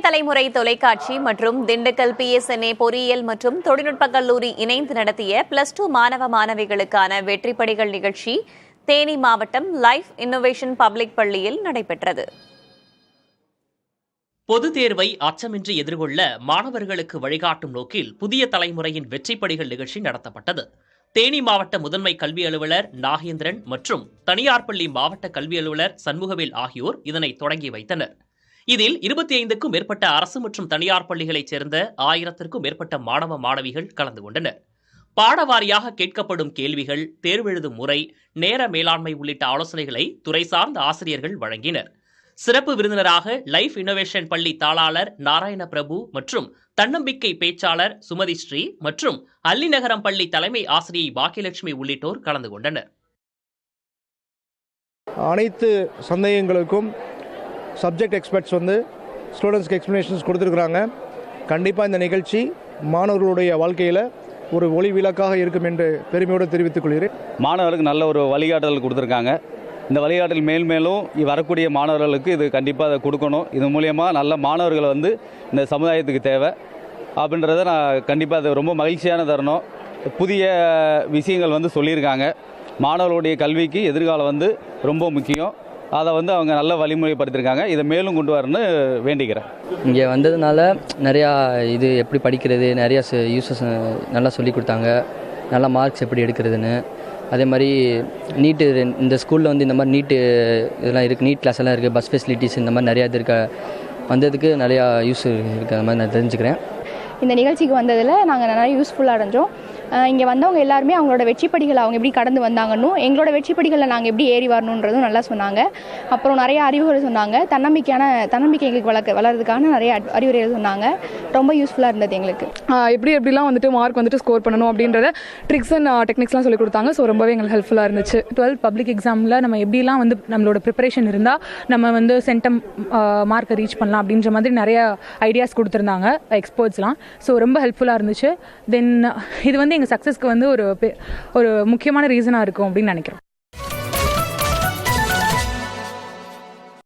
தலைமுறை தொலைக்காட்சி மற்றும் திண்டுக்கல் PSNA பொறியியல் மற்றும் தொழில்நுட்ப கல்லூரி இணைந்து நடத்திய +2 மாணவ மாணவிகளுக்கான வெற்றிப்படிகள் நிகழ்ச்சி தேனி மாவட்டம் லைஃப் இன்னோவேஷன் பப்ளிக் பள்ளியில் நடைபெற்றது. பொதுத் தேர்வை அச்சமின்றி எதிர்கொள்ள மாணவர்களுக்கு வழிகாட்டும் நோக்கில் புதிய தலைமுறையின் வெற்றிப்படிகள் நிகழ்ச்சி நடத்தப்பட்டது. தேனி மாவட்ட முதன்மை கல்வி அலுவலர் நாகேந்திரன் மற்றும் தனியார் பள்ளி மாவட்ட கல்வி அலுவலர் சண்முகவேல் ஆகியோர் இதனை தொடங்கி வைத்தனர். இதில் 25க்கும் மேற்பட்ட அரசு மற்றும் தனியார் பள்ளிகளைச் சேர்ந்த 1000க்கும் மேற்பட்ட மாணவ மாணவிகள் கலந்து கொண்டனர். பாடவாரியாக கேட்கப்படும் கேள்விகள், தேர்வெழுதும் முறை, நேர மேலாண்மை உள்ளிட்ட ஆலோசனைகளை துறை சார்ந்த ஆசிரியர்கள் வழங்கினர். சிறப்பு விருந்தினராக லைஃப் இன்னோவேஷன் பள்ளி தாளாளர் நாராயண பிரபு மற்றும் தன்னம்பிக்கை பேச்சாளர் சுமதி ஸ்ரீ மற்றும் அல்லிநகரம் பள்ளி தலைமை ஆசிரியை பாக்கியலட்சுமி உள்ளிட்டோர் கலந்து கொண்டனர். அனைத்து சந்தேகங்களுக்கும் சப்ஜெக்ட் எக்ஸ்பர்ட்ஸ் ஸ்டூடெண்ட்ஸ்க்கு எக்ஸ்ப்ளனேஷன்ஸ் கொடுத்துருக்குறாங்க. கண்டிப்பாக இந்த நிகழ்ச்சி மாணவர்களுடைய வாழ்க்கையில் ஒரு ஒளி விளக்காக இருக்கும் என்று பெருமையோடு தெரிவித்துக் கொள்கிறேன். மாணவர்களுக்கு நல்ல ஒரு வழிகாட்டல் கொடுத்துருக்காங்க. இந்த வழிகாட்டல் மேலும் வரக்கூடிய மாணவர்களுக்கு இது கண்டிப்பாக அதை கொடுக்கணும். இது மூலியமாக நல்ல மாணவர்கள் இந்த சமுதாயத்துக்கு தேவை அப்படின்றத நான் கண்டிப்பாக அது ரொம்ப மகிழ்ச்சியான தருணம். புதிய விஷயங்கள் சொல்லியிருக்காங்க. மாணவர்களுடைய கல்விக்கு எதிர்காலம் ரொம்ப முக்கியம். அதை அவங்க நல்ல வழிமுறைப்படுத்தியிருக்காங்க. இதை மேலும் கொண்டு வரணும்னு வேண்டிக்கிறேன். இங்கே வந்ததுனால நிறையா இது எப்படி படிக்கிறது, நிறையா யூஸஸ் நல்லா சொல்லி கொடுத்தாங்க. நல்லா மார்க்ஸ் எப்படி எடுக்கிறதுன்னு. அதே மாதிரி நீட்டு இந்த ஸ்கூலில் இந்த மாதிரி நீட்டு இதெல்லாம் இருக்குது, நீட் கிளாஸ் எல்லாம் இருக்குது, பஸ் ஃபெசிலிட்டிஸ் இந்த மாதிரி நிறையா இது இருக்க வந்ததுக்கு நிறையா யூஸ் இருக்குது. அந்த மாதிரி நான் தெரிஞ்சுக்கிறேன். இந்த நிகழ்ச்சிக்கு வந்ததில் நாங்கள் நிறைய யூஸ்ஃபுல்லாக அடைஞ்சோம். இங்கே வந்தவங்க எல்லாருமே அவங்களோட வெற்றிப்படிகளை அவங்க எப்படி கடந்து வந்தாங்கன்னு, எங்களோட வெற்றிப்படிகளில் நாங்கள் எப்படி ஏறி வரணுன்றதும் நல்லா சொன்னாங்க. அப்புறம் நிறைய அறிவுரை சொன்னாங்க. தன்னம்பிக்கை எங்களுக்கு வளர்றதுக்கான நிறைய அறிவுரைகள் சொன்னாங்க. ரொம்ப யூஸ்ஃபுல்லாக இருந்தது எங்களுக்கு. எப்படிலாம் மார்க் ஸ்கோர் பண்ணணும் அப்படின்றத ட்ரிக்ஸ் அண்ட் டெக்னிக்ஸ்லாம் சொல்லி கொடுத்தாங்க. ஸோ ரொம்பவே எங்களுக்கு ஹெல்ப்ஃபுல்லாக இருந்துச்சு. 12th பப்ளிக் எக்ஸாமில் நம்ம எப்படிலாம் நம்மளோட ப்ரிப்பரேஷன் இருந்தால் நம்ம சென்டம் மார்க்கை ரீச் பண்ணலாம் அப்படின்ற மாதிரி நிறைய ஐடியாஸ் கொடுத்துருந்தாங்க எக்ஸ்பர்ட்ஸ்லாம். ஸோ ரொம்ப ஹெல்ப்ஃபுல்லாக இருந்துச்சு. தென் இது எங்கள் சக்ஸஸ்க்கு ஒரு முக்கியமான ரீசனாக இருக்கும் அப்படின்னு நினைக்கிறோம்.